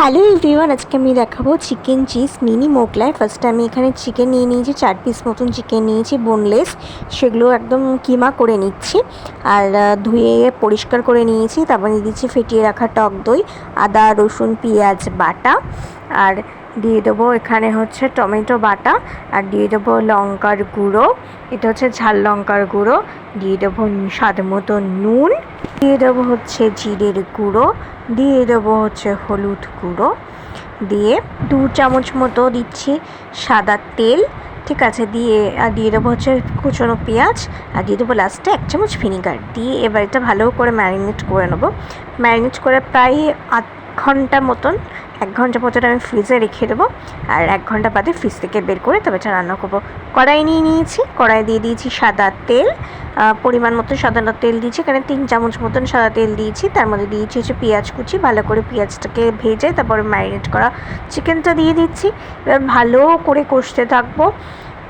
Hello everyone, আজকে আমি দেখাবো চিকেন চিজ মিনি মোগলাই। ফার্স্টে আমি এখানে চিকেন নিয়ে নিয়েছি, 4 পিস মতন চিকেন নিয়েছি বোনলেস। সেগুলো একদম কিমা করে নিচ্ছি আর ধুয়ে পরিষ্কার করে নিয়েছি। তারপরে দিয়ে দিচ্ছি ফেটিয়ে রাখা টক দই, আদা রসুন পেঁয়াজ বাটা, আর দিয়ে দেবো এখানে হচ্ছে টমেটো বাটা, আর দিয়ে দেবো লঙ্কার গুঁড়ো, এটা হচ্ছে ঝাল লঙ্কার গুঁড়ো, দিয়ে দেবো স্বাদ মতো নুন, দিয়ে দেবো হচ্ছে জিরের গুঁড়ো, দিয়ে দেবো হচ্ছে হলুদ গুঁড়ো, দিয়ে 2 চামচ মতো দিচ্ছি সাদা তেল, ঠিক আছে, দিয়ে দেবো হচ্ছে কুচনো পেঁয়াজ, আর দিয়ে দেবো লাস্টে 1 চামচ ভিনিগার দিয়ে এবার এটা ভালো করে ম্যারিনেট করে নেবো। ম্যারিনেট করে প্রায় 8 ঘন্টা মতন, 1 ঘন্টা মতন আমি ফ্রিজে রেখে দেবো। আর 1 ঘন্টা বাদে ফ্রিজ থেকে বের করে তবে এটা রান্না করবো। কড়াই নিয়ে নিয়েছি, কড়াই দিয়ে দিয়েছি সাদা তেল, পরিমাণ মতো সাদা তেল দিয়েছি, এখানে 3 চামচ মতন সাদা তেল দিয়েছি। তার মধ্যে দিয়েছি হচ্ছে পেঁয়াজ কুচি, ভালো করে পেঁয়াজটাকে ভেজে তারপরে ম্যারিনেট করা চিকেনটা দিয়ে দিচ্ছি। এবার ভালো করে কষতে থাকবো।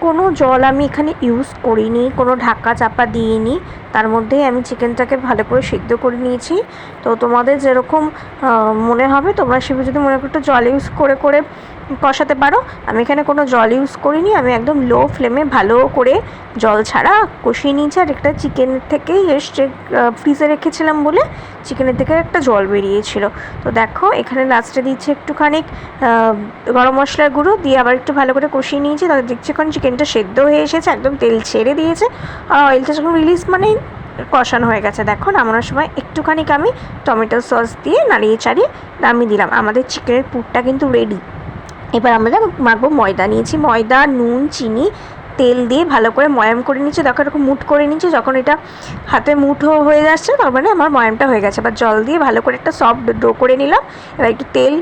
কোনো জল আমি এখানে ইউজ করিনি, কোনো ঢাকা চাপা দিইনি, তার মধ্যেই আমি চিকেনটাকে ভালো করে সিদ্ধ করে নিয়েছি। তো তোমাদের যেরকম মনে হবে তোমরা সেভাবে যদি মনে করো একটু জল ইউজ করে করে কষাতে পারো। আমি এখানে কোনো জল ইউজ করিনি, আমি একদম লো ফ্লেমে ভালো করে জল ছাড়া কষিয়ে নিয়েছি। আর একটা চিকেনের থেকেই এসছে, ফ্রিজে রেখেছিলাম বলে চিকেনের থেকে একটা জল বেরিয়েছিল। তো দেখো এখানে লাস্টে দিচ্ছি একটুখানি গরম মশলার গুঁড়ো, দিয়ে আবার একটু ভালো করে কষিয়ে নিয়েছি। তাহলে দেখছি এখন চিকেনটা সেদ্ধ হয়ে এসেছে, একদম তেল ছেড়ে দিয়েছে, আর অয়েলটা যখন রিলিজ মানেই কষানো হয়ে গেছে। দেখো নামানোর সময় একটুখানি আমি টমেটো সস দিয়ে নাড়িয়ে চাড়িয়ে নামিয়ে দিলাম। আমাদের চিকেনের পুরটা কিন্তু রেডি। এবার আমরা মাখবো। ময়দা নিয়েছি, ময়দা নুন চিনি তেল দিয়ে ভালো করে ময়াম করে নিচ্ছি। দেখো এরকম মুঠ করে নিচ্ছি, যখন এটা হাতে মুঠো হয়ে যাচ্ছে তার মানে আমার ময়ামটা হয়ে গেছে। এবার জল দিয়ে ভালো করে একটা সফট ডো করে নিলাম। এবার একটু তেল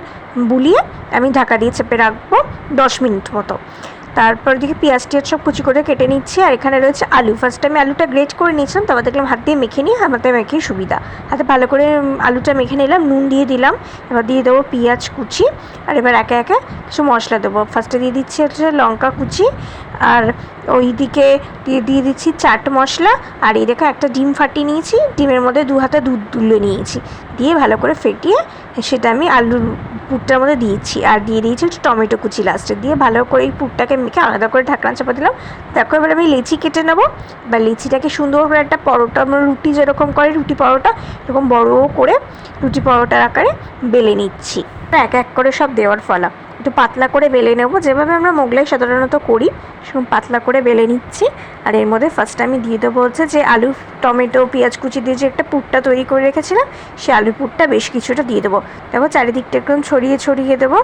বুলিয়ে আমি ঢাকা দিয়ে চেপে রাখবো 10 মিনিট মতো। তারপর দিকে পেঁয়াজ টিয়াজ সব কুচি করে কেটে নিচ্ছি। আর এখানে রয়েছে আলু। ফার্স্ট আমি আলুটা গ্রেট করে নিয়েছিলাম, তারপর দেখলাম হাত দিয়ে মেখে নিই, হাতে মেখেই সুবিধা। হাতে ভালো করে আলুটা মেখে নিলাম, নুন দিয়ে দিলাম। এবার দিয়ে দেবো পেঁয়াজ কুচি, আর এবার একে একে কিছু মশলা দেবো। ফার্স্টে দিয়ে দিচ্ছি হচ্ছে লঙ্কা কুচি, আর ওই দিকে দিয়ে দিচ্ছি চাট মশলা, আর এই দেখো একটা ডিম ফাটিয়ে নিয়েছি, ডিমের মধ্যে 2 হাতে দুধ তুলে নিয়েছি, দিয়ে ভালো করে ফেটিয়ে সেটা আমি আলুর পুরটার মধ্যে দিয়েছি। আর দিয়ে দিয়েছি একটু টমেটো কুচি লাস্টে, দিয়ে ভালো করে এই পুরটাকে মেখে আলাদা করে ঢাকনা চাপা দিলাম। দেখো এবার আমি লেচি কেটে নেবো। বা লেচিটাকে সুন্দর করে একটা পরোটা, আমরা রুটি যেরকম করে রুটি পরোটা এরকম বড় করে রুটি পরোটার আকারে বেলে নিচ্ছি। এক এক করে সব দেওয়ার ফলা একটু পাতলা করে বেলে নেব, যেভাবে আমরা মোগলাই সাধারণত করি সেরকম পাতলা করে বেলে নিচ্ছি। আর এর মধ্যে ফার্স্ট আমি দিয়ে দেবো হচ্ছে যে আলু টমেটো পেঁয়াজ কুচি দিয়ে যে একটা পুরটা তৈরি করে রেখেছিলাম, সেই আলুর পুরটা বেশ কিছুটা দিয়ে দেবো। দেখো চারিদিকটা একদম ছড়িয়ে ছড়িয়ে দেবো।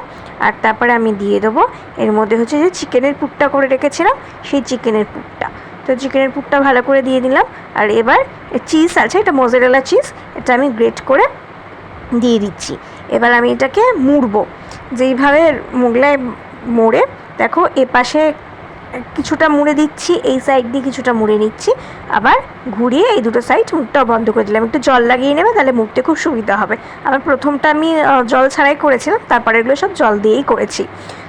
আর তারপরে আমি দিয়ে দেবো এর মধ্যে হচ্ছে যে চিকেনের পুরটা করে রেখেছিলাম, সেই চিকেনের পুরটা। তো চিকেনের পুরটা ভালো করে দিয়ে দিলাম। আর এবার চিজ আছে, এটা মোজারেলা চিজ, এটা আমি গ্রেট করে দিয়ে দিচ্ছি। এবার আমি এটাকে মুড়বো, যেইভাবে মোগলাই মোড়ে দেখো এপাশে কিছুটা মুড়ে দিচ্ছি, এই সাইড দিয়ে কিছুটা মুড়ে নিচ্ছি, আবার ঘুরিয়ে এই দুটো সাইড মুখটাও বন্ধ করে দিলাম। একটু জল লাগিয়ে নেবে, তাহলে মুড়তে খুব সুবিধা হবে। আবার প্রথমটা আমি জল ছাড়াই করেছিলাম, তারপরে এগুলো সব জল দিয়েই করেছি,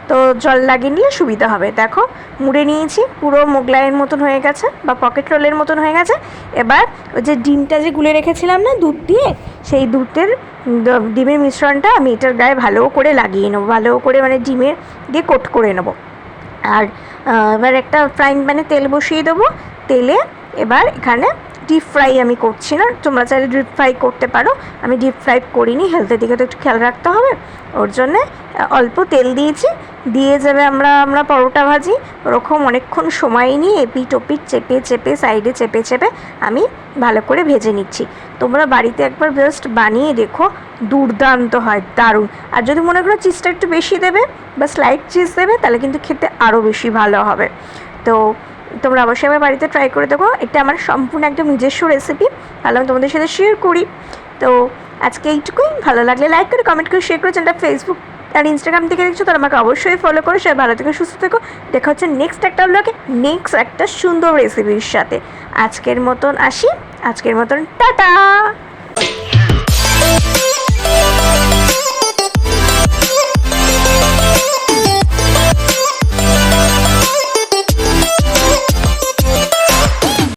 তো জল লাগিয়ে নিলে সুবিধা হবে। দেখো মুড়ে নিয়েছি, পুরো মোগলাইয়ের মতন হয়ে গেছে বা পকেট রোলের মতন হয়ে গেছে। এবার ওই যে ডিমটা যে গুলে রেখেছিলাম না দুধ দিয়ে, সেই ডিমের মিশ্রণটা আমি এটার গায়ে ভালো করে লাগিয়ে নেবো, ভালো করে মানে ডিমের দিয়ে কোট করে নেবো। আর এবার একটা ফ্রাইং প্যানে তেল বসিয়ে দেবো। তেলে এবার এখানে ডিপ ফ্রাই আমি করছি না, তোমরা চাইলে ডিপ ফ্রাই করতে পারো, আমি ডিপ ফ্রাই করিনি, হেলথের দিকে তো একটু খেয়াল রাখতে হবে, ওর জন্যে অল্প তেল দিয়েছি। দিয়ে যাবে আমরা পরোটা ভাজি ওরকম অনেকক্ষণ সময় নিয়ে এপিট ওপিট চেপে চেপে সাইডে চেপে চেপে আমি ভালো করে ভেজে নিচ্ছি। তোমরা বাড়িতে একবার জাস্ট বানিয়ে দেখো, দুর্দান্ত হয়, দারুণ। আর যদি মনে করো চিজটা একটু বেশি দেবে বা স্লাইড চিজ দেবে, তাহলে কিন্তু খেতে আরও বেশি ভালো হবে। তো তোমরা অবশ্যই আমার বাড়িতে ট্রাই করে দেখো, এটা আমার সম্পূর্ণ একদম নিজস্ব রেসিপি, তাহলে আমি তোমাদের সাথে শেয়ার করি। তো আজকে এইটুকুই, ভালো লাগলে লাইক করে কমেন্ট করে শেয়ার করে, চ্যানেলটা ফেসবুক আর ইনস্টাগ্রাম থেকে দেখছো তারা আমাকে অবশ্যই ফলো করো। সবাই ভালো থেকে সুস্থ থেকো, দেখা হচ্ছে নেক্সট একটা ব্লগে নেক্সট একটা সুন্দর রেসিপির সাথে। আজকের মতন আসি, আজকের মতন টাটা।